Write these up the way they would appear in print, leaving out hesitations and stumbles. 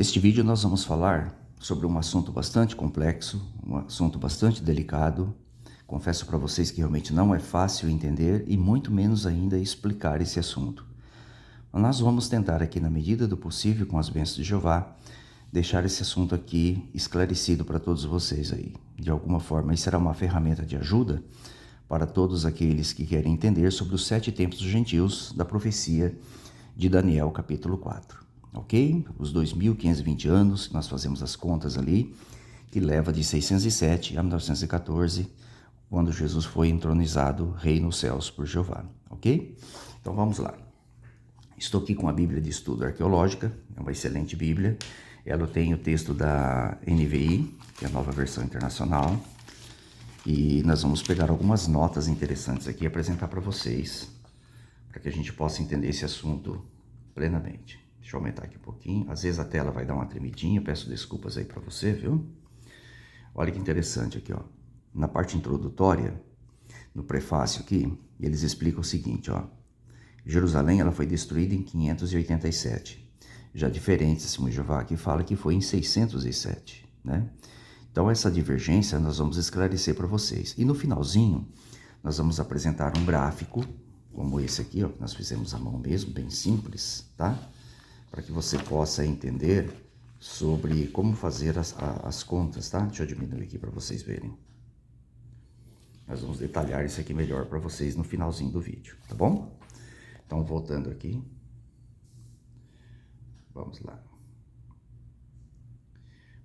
Neste vídeo nós vamos falar sobre um assunto bastante complexo, um assunto bastante delicado. Confesso para vocês que realmente não é fácil entender e muito menos ainda explicar esse assunto. Mas nós vamos tentar aqui, na medida do possível, com as bênçãos de Jeová, deixar esse assunto aqui esclarecido para todos vocês aí. De alguma forma, isso será uma ferramenta de ajuda para todos aqueles que querem entender sobre os 7 tempos dos gentios da profecia de Daniel, capítulo 4. Ok? Os 2.520 anos, nós fazemos as contas ali, que leva de 607 a 1914, quando Jesus foi entronizado rei nos céus por Jeová. Ok? Então vamos lá. Estou aqui com a Bíblia de Estudo Arqueológica, é uma excelente Bíblia. Ela tem o texto da NVI, que é a Nova Versão Internacional. E nós vamos pegar algumas notas interessantes aqui e apresentar para vocês, para que a gente possa entender esse assunto plenamente. Deixa eu aumentar aqui um pouquinho. Às vezes a tela vai dar uma tremidinha, peço desculpas aí para você, viu? Olha que interessante aqui, ó. Na parte introdutória, no prefácio aqui, eles explicam o seguinte, ó. Jerusalém ela foi destruída em 587. Já diferente, Testemunho de Jeová aqui fala que foi em 607, né? Então essa divergência nós vamos esclarecer para vocês. E no finalzinho, nós vamos apresentar um gráfico, como esse aqui, ó, que nós fizemos à mão mesmo, bem simples, tá? Para que você possa entender sobre como fazer as contas, tá? Deixa eu diminuir aqui para vocês verem. Nós vamos detalhar isso aqui melhor para vocês no finalzinho do vídeo, tá bom? Então, voltando aqui. Vamos lá.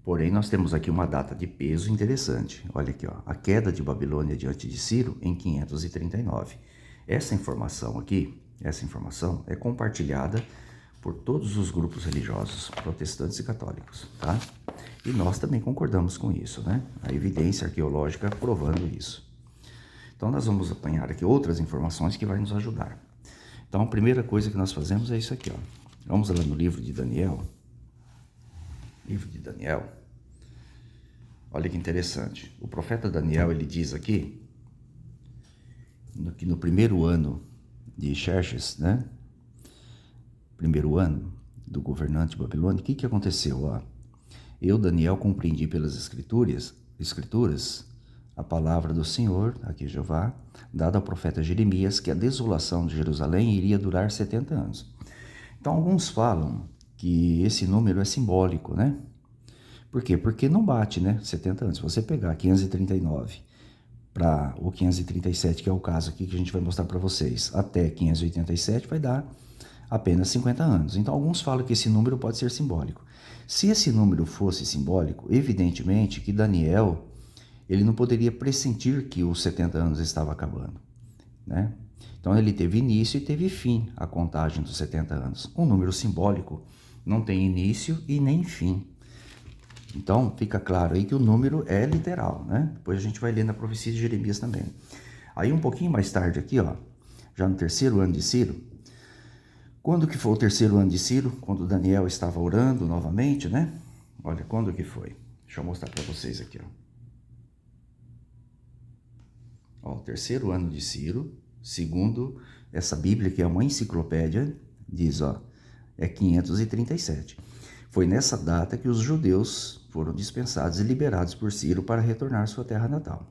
Porém, nós temos aqui uma data de peso interessante. Olha aqui, ó, a queda de Babilônia diante de Ciro em 539. Essa informação aqui, é compartilhada por todos os grupos religiosos, protestantes e católicos, tá? E nós também concordamos com isso, né? A evidência arqueológica provando isso. Então, nós vamos apanhar aqui outras informações que vai nos ajudar. Então, a primeira coisa que nós fazemos é isso aqui, ó. Vamos lá no livro de Daniel. Livro de Daniel. Olha que interessante. O profeta Daniel, ele diz aqui que no primeiro ano de Xerxes, né? Primeiro ano do governante babilônico, o que aconteceu? Ó, eu, Daniel, compreendi pelas escrituras a palavra do Senhor, aqui Jeová, dada ao profeta Jeremias, que a desolação de Jerusalém iria durar 70 anos. Então, alguns falam que esse número é simbólico, né? Por quê? Porque não bate, né? 70 anos. Se você pegar 539 para o 537, que é o caso aqui que a gente vai mostrar para vocês, até 587 vai dar apenas 50 anos. Então, alguns falam que esse número pode ser simbólico. Se esse número fosse simbólico, evidentemente que Daniel, ele não poderia pressentir que os 70 anos estava acabando, né? Então, ele teve início e teve fim a contagem dos 70 anos. Um número simbólico não tem início e nem fim. Então, fica claro aí que o número é literal, né? Depois a gente vai ler na profecia de Jeremias também. Aí, um pouquinho mais tarde aqui, ó, já no terceiro ano de Ciro, quando que foi o terceiro ano de Ciro? Quando Daniel estava orando novamente, né? Olha, quando que foi? Deixa eu mostrar para vocês aqui, ó. Ó, o terceiro ano de Ciro, segundo essa Bíblia, que é uma enciclopédia, diz, ó, é 537. Foi nessa data que os judeus foram dispensados e liberados por Ciro para retornar à sua terra natal.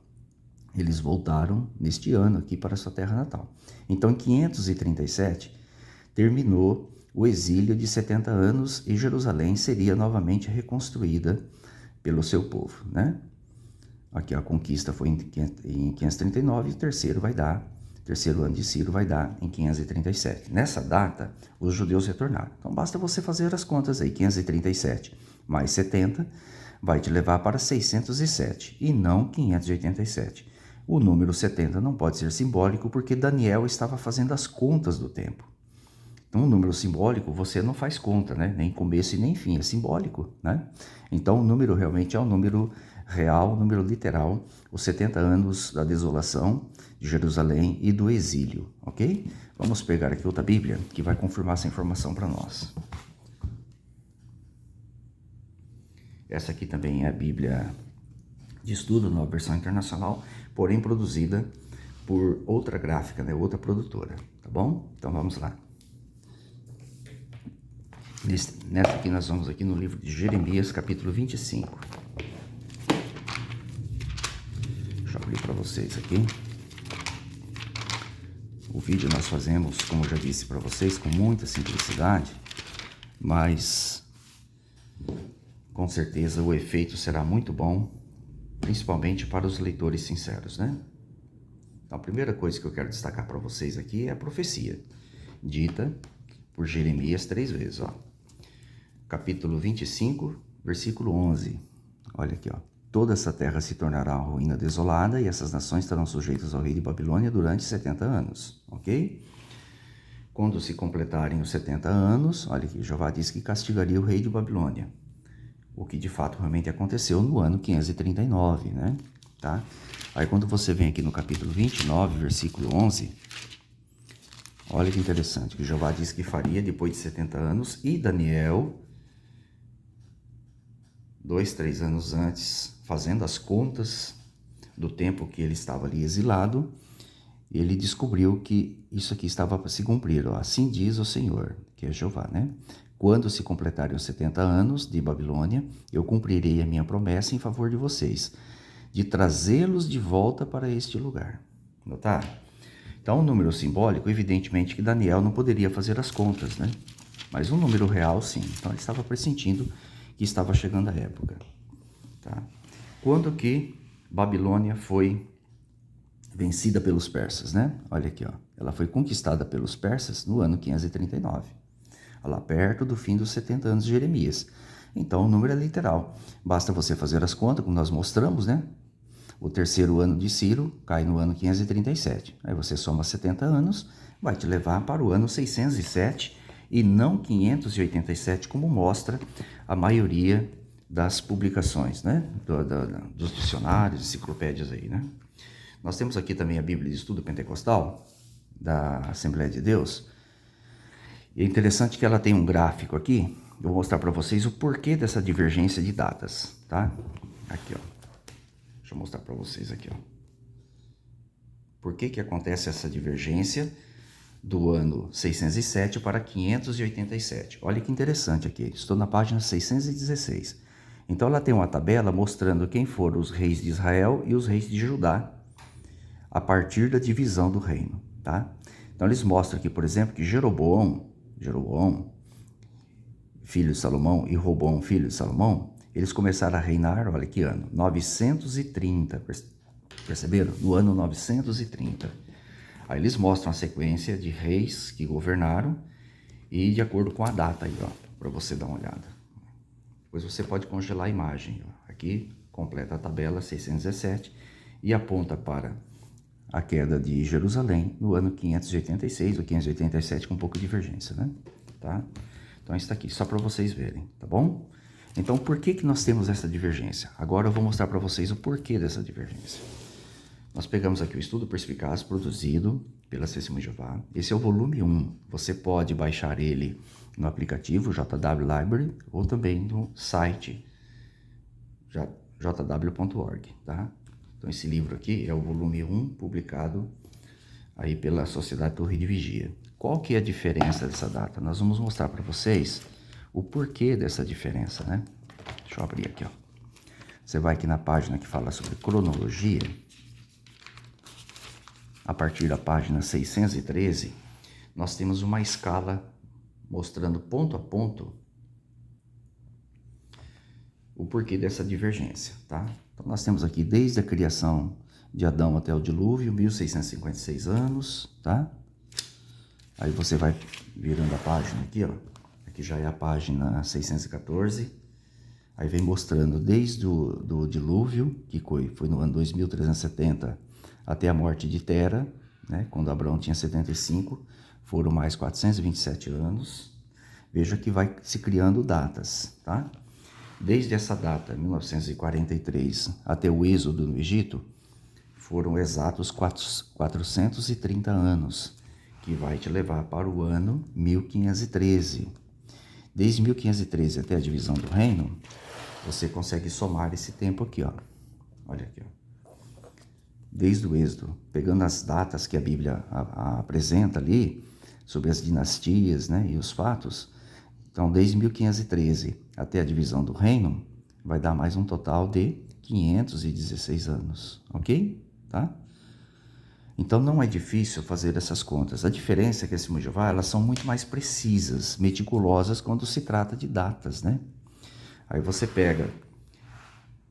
Eles voltaram neste ano aqui para a sua terra natal. Então, em 537, terminou o exílio de 70 anos e Jerusalém seria novamente reconstruída pelo seu povo, né? Aqui a conquista foi em 539 e o terceiro ano de Ciro vai dar em 537. Nessa data, os judeus retornaram. Então, basta você fazer as contas aí. 537 mais 70 vai te levar para 607 e não 587. O número 70 não pode ser simbólico porque Daniel estava fazendo as contas do tempo. Então, um número simbólico, você não faz conta, né? Nem começo e nem fim, é simbólico, né? Então, o número realmente é um número real, número literal, os 70 anos da desolação de Jerusalém e do exílio, ok? Vamos pegar aqui outra Bíblia que vai confirmar essa informação para nós. Essa aqui também é a Bíblia de Estudo, Nova Versão Internacional, porém produzida por outra gráfica, né? Outra produtora, tá bom? Então vamos lá. Nessa aqui nós vamos aqui no livro de Jeremias, capítulo 25. Deixa eu abrir para vocês aqui. O vídeo nós fazemos, como eu já disse para vocês, com muita simplicidade, mas com certeza o efeito será muito bom, principalmente para os leitores sinceros, né? Então, a primeira coisa que eu quero destacar para vocês aqui é a profecia, dita por Jeremias 3 vezes, ó. Capítulo 25, versículo 11. Olha aqui, ó. Toda essa terra se tornará uma ruína desolada e essas nações estarão sujeitas ao rei de Babilônia durante 70 anos, ok? Quando se completarem os 70 anos, olha aqui, Jeová disse que castigaria o rei de Babilônia, o que de fato realmente aconteceu no ano 539, né? Tá? Aí quando você vem aqui no capítulo 29, versículo 11, olha que interessante, que Jeová disse que faria depois de 70 anos, e Daniel, 2, 3 anos antes, fazendo as contas do tempo que ele estava ali exilado, ele descobriu que isso aqui estava para se cumprir. Ó. Assim diz o Senhor, que é Jeová, né? Quando se completarem os 70 anos de Babilônia, eu cumprirei a minha promessa em favor de vocês, de trazê-los de volta para este lugar. Notaram? Então, um número simbólico, evidentemente que Daniel não poderia fazer as contas, né? Mas um número real, sim. Então, ele estava pressentindo que estava chegando a época. Tá? Quando que Babilônia foi vencida pelos persas, né? Olha aqui, ó. Ela foi conquistada pelos persas no ano 539, lá perto do fim dos 70 anos de Jeremias. Então, o número é literal. Basta você fazer as contas, como nós mostramos, né? O terceiro ano de Ciro cai no ano 537. Aí você soma 70 anos, vai te levar para o ano 607 e não 587, como mostra a maioria das publicações, né? Dos dicionários, enciclopédias aí, né? Nós temos aqui também a Bíblia de Estudo Pentecostal, da Assembleia de Deus. E é interessante que ela tem um gráfico aqui. Eu vou mostrar para vocês o porquê dessa divergência de datas, tá? Aqui, ó. Deixa eu mostrar para vocês aqui, ó. Por que acontece essa divergência do ano 607 para 587? Olha que interessante aqui. Estou na página 616. Então, ela tem uma tabela mostrando quem foram os reis de Israel e os reis de Judá a partir da divisão do reino, tá? Então, eles mostram aqui, por exemplo, que Jeroboão, filho de Salomão, e Roboão, filho de Salomão, eles começaram a reinar, olha que ano, 930, perceberam? No ano 930. Aí eles mostram a sequência de reis que governaram e de acordo com a data aí, ó, para você dar uma olhada. Depois você pode congelar a imagem, ó. Aqui completa a tabela 617 e aponta para a queda de Jerusalém no ano 586 ou 587 com um pouco de divergência, né? Tá? Então isso está aqui, só para vocês verem, tá bom? Então por que nós temos essa divergência? Agora eu vou mostrar para vocês o porquê dessa divergência. Nós pegamos aqui o estudo perspicaz produzido pela Testemunha de Jeová. Esse é o volume 1. Você pode baixar ele no aplicativo JW Library ou também no site jw.org, tá? Então esse livro aqui é o volume 1, publicado aí pela Sociedade Torre de Vigia. Qual que é a diferença dessa data? Nós vamos mostrar para vocês o porquê dessa diferença, né? Deixa eu abrir aqui, ó. Você vai aqui na página que fala sobre cronologia. A partir da página 613, nós temos uma escala mostrando ponto a ponto o porquê dessa divergência, tá? Então, nós temos aqui desde a criação de Adão até o dilúvio, 1656 anos, tá? Aí você vai virando a página aqui, ó. Aqui já é a página 614. Aí vem mostrando desde o dilúvio, que foi no ano 2370, até a morte de Tera, né? Quando Abraão tinha 75, foram mais 427 anos. Veja que vai se criando datas, tá? Desde essa data, 1943, até o êxodo no Egito, foram exatos 430 anos, que vai te levar para o ano 1513. Desde 1513 até a divisão do reino, você consegue somar esse tempo aqui, ó. Olha aqui, ó. Desde o êxodo, pegando as datas que a Bíblia apresenta ali, sobre as dinastias, né, e os fatos, Então, desde 1513 até a divisão do reino, vai dar mais um total de 516 anos, ok? Tá? Então, não é difícil fazer essas contas. A diferença é que as testemunhas de Jeová, elas são muito mais precisas, meticulosas quando se trata de datas, né? Aí você pega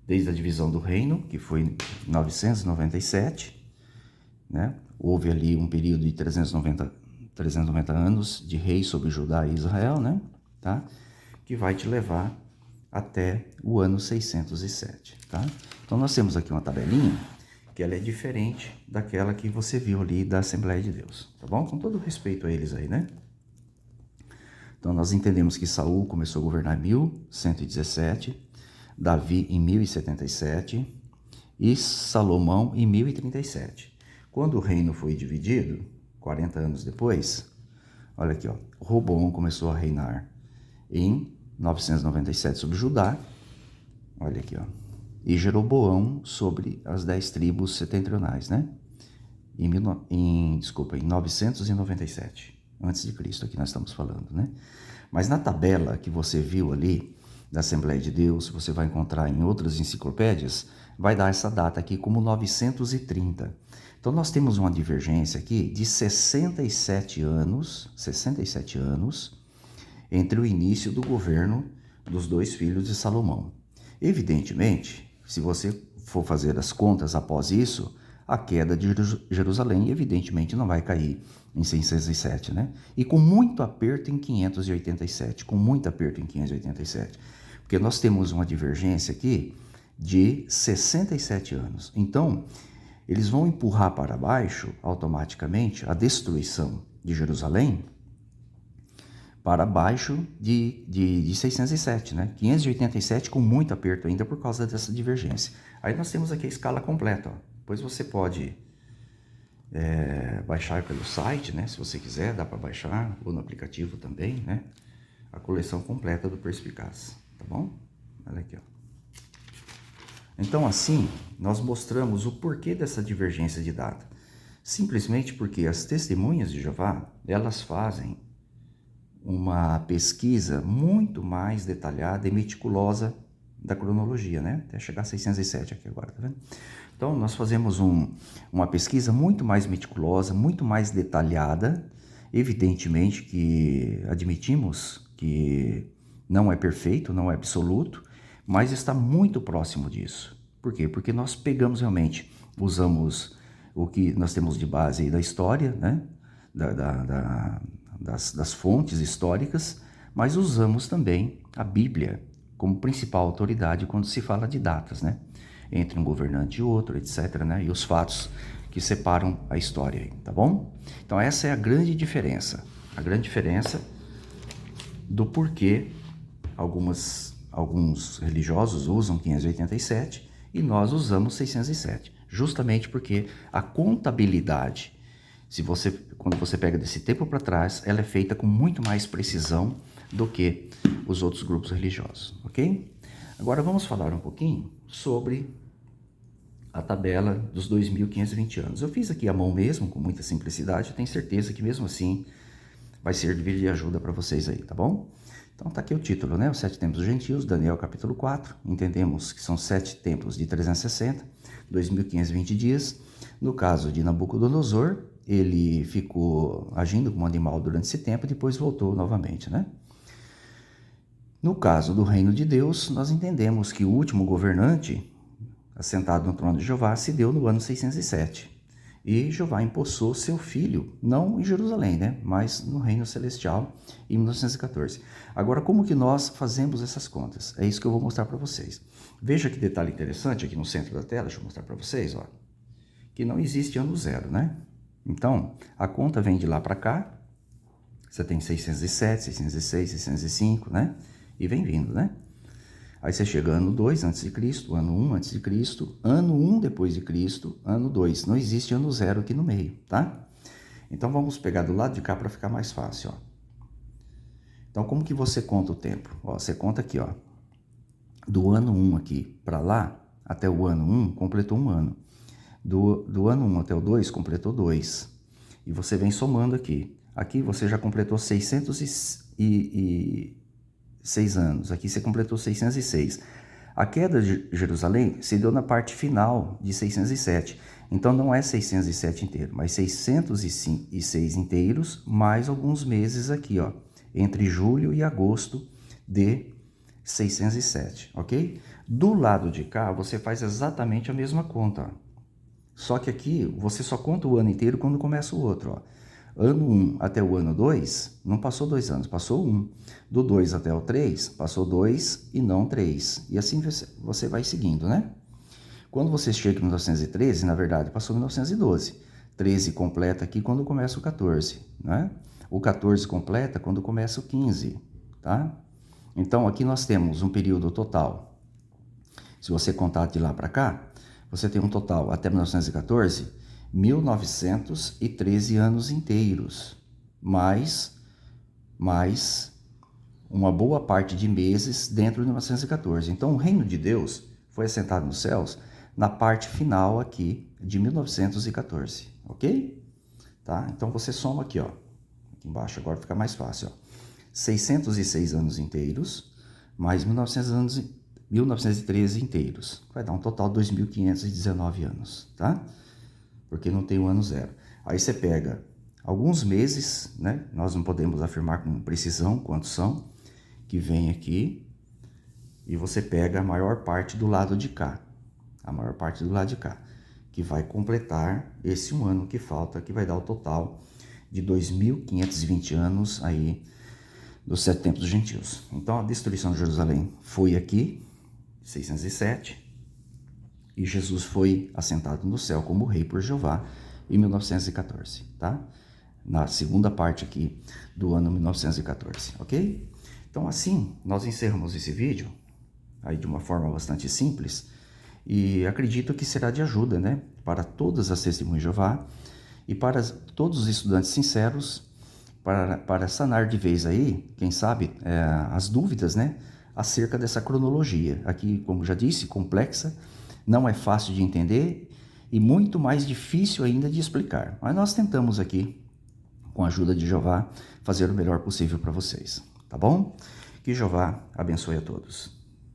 desde a divisão do reino, que foi em 997, né? Houve ali um período de 390 anos de rei sobre Judá e Israel, né? Tá? Que vai te levar até o ano 607, tá? Então nós temos aqui uma tabelinha que ela é diferente daquela que você viu ali da Assembleia de Deus, tá bom? Com todo respeito a eles aí, né? Então nós entendemos que Saul começou a governar em 1117, Davi em 1077 e Salomão em 1037. Quando o reino foi dividido, 40 anos depois, olha aqui, ó, Roboão começou a reinar em 997 sobre Judá, olha aqui, ó, e Jeroboão sobre as 10 tribos setentrionais, né? Em 997, antes de Cristo, aqui nós estamos falando, né? Mas na tabela que você viu ali, da Assembleia de Deus, você vai encontrar em outras enciclopédias, vai dar essa data aqui como 930. Então nós temos uma divergência aqui de 67 anos entre o início do governo dos dois filhos de Salomão. Evidentemente, se você for fazer as contas após isso, a queda de Jerusalém evidentemente não vai cair em 607, né? E com muito aperto em 587, porque nós temos uma divergência aqui de 67 anos. Então, eles vão empurrar para baixo automaticamente a destruição de Jerusalém para baixo de 607, né? 587 com muito aperto ainda por causa dessa divergência. Aí nós temos aqui a escala completa, ó. Depois você pode baixar pelo site, né? Se você quiser, dá para baixar, ou no aplicativo também, né? A coleção completa do Perspicaz, tá bom? Olha aqui, ó. Então, assim, nós mostramos o porquê dessa divergência de data. Simplesmente porque as testemunhas de Jeová, elas fazem uma pesquisa muito mais detalhada e meticulosa da cronologia, né? Até chegar a 607 aqui agora, tá vendo? Então, nós fazemos uma pesquisa muito mais meticulosa, muito mais detalhada. Evidentemente que admitimos que não é perfeito, não é absoluto, mas está muito próximo disso. Por quê? Porque nós pegamos realmente, usamos o que nós temos de base aí da história, né? Das fontes históricas, mas usamos também a Bíblia como principal autoridade quando se fala de datas, né? Entre um governante e outro, etc., né? E os fatos que separam a história, tá bom? Então essa é a grande diferença do porquê alguns religiosos usam 587 e nós usamos 607, justamente porque a contabilidade, quando você pega desse tempo para trás, ela é feita com muito mais precisão do que os outros grupos religiosos, ok? Agora vamos falar um pouquinho sobre a tabela dos 2.520 anos. Eu fiz aqui à mão mesmo, com muita simplicidade, eu tenho certeza que mesmo assim vai servir de ajuda para vocês aí, tá bom? Então tá aqui o título, né? Os 7 tempos dos gentios, Daniel capítulo 4. Entendemos que são 7 tempos de 360, 2.520 dias. No caso de Nabucodonosor, ele ficou agindo como animal durante esse tempo e depois voltou novamente, né? No caso do reino de Deus, nós entendemos que o último governante assentado no trono de Jeová se deu no ano 607. E Jeová empossou seu filho, não em Jerusalém, né? Mas no reino celestial, em 1914. Agora, como que nós fazemos essas contas? É isso que eu vou mostrar para vocês. Veja que detalhe interessante aqui no centro da tela, deixa eu mostrar para vocês, ó, que não existe ano zero, né? Então, a conta vem de lá para cá, você tem 607, 606, 605, né? E vem vindo, né? Aí você chega ano 2 a.C., ano 1 a.C., ano 1 depois de Cristo, ano 2. Não existe ano 0 aqui no meio, tá? Então vamos pegar do lado de cá para ficar mais fácil, ó. Então como que você conta o tempo? Ó, você conta aqui, ó. Do ano 1 aqui para lá, até o ano 1, completou um ano. Do ano 1 até o 2, completou 2. E você vem somando aqui. Aqui você já completou 600 e 6 anos. Aqui você completou 606. A queda de Jerusalém se deu na parte final de 607. Então não é 607 inteiro, mas 606 inteiros, mais alguns meses aqui, ó, entre julho e agosto de 607, ok? Do lado de cá, você faz exatamente a mesma conta, ó. Só que aqui, você só conta o ano inteiro quando começa o outro, ó. Ano 1 até o ano 2, não passou 2 anos, passou 1. Do 2 até o 3, passou 2 e não 3. E assim você vai seguindo, né? Quando você chega em 1913, na verdade, passou 1912. 13 completa aqui quando começa o 14, né? O 14 completa quando começa o 15, tá? Então, aqui nós temos um período total. Se você contar de lá para cá, você tem um total, até 1914, 1913 anos inteiros, mais uma boa parte de meses dentro de 1914. Então, o reino de Deus foi assentado nos céus na parte final aqui de 1914, ok? Tá? Então, você soma aqui, ó, aqui embaixo, agora fica mais fácil, ó. 606 anos inteiros, mais 1913 inteiros. Vai dar um total de 2.519 anos, tá? Porque não tem o ano zero. Aí você pega alguns meses, né? Nós não podemos afirmar com precisão quantos são, que vem aqui, e você pega a maior parte do lado de cá. A maior parte do lado de cá, que vai completar esse um ano que falta, que vai dar o total de 2.520 anos aí dos 7 tempos dos gentios. Então, a destruição de Jerusalém foi aqui, 607, e Jesus foi assentado no céu como rei por Jeová em 1914, tá? Na segunda parte aqui do ano 1914, ok? Então, assim, nós encerramos esse vídeo aí de uma forma bastante simples e acredito que será de ajuda, né? Para todas as testemunhas de Jeová e para todos os estudantes sinceros, para sanar de vez aí, quem sabe, as dúvidas, né, acerca dessa cronologia. Aqui, como já disse, complexa, não é fácil de entender e muito mais difícil ainda de explicar. Mas nós tentamos aqui, com a ajuda de Jeová, fazer o melhor possível para vocês, tá bom? Que Jeová abençoe a todos.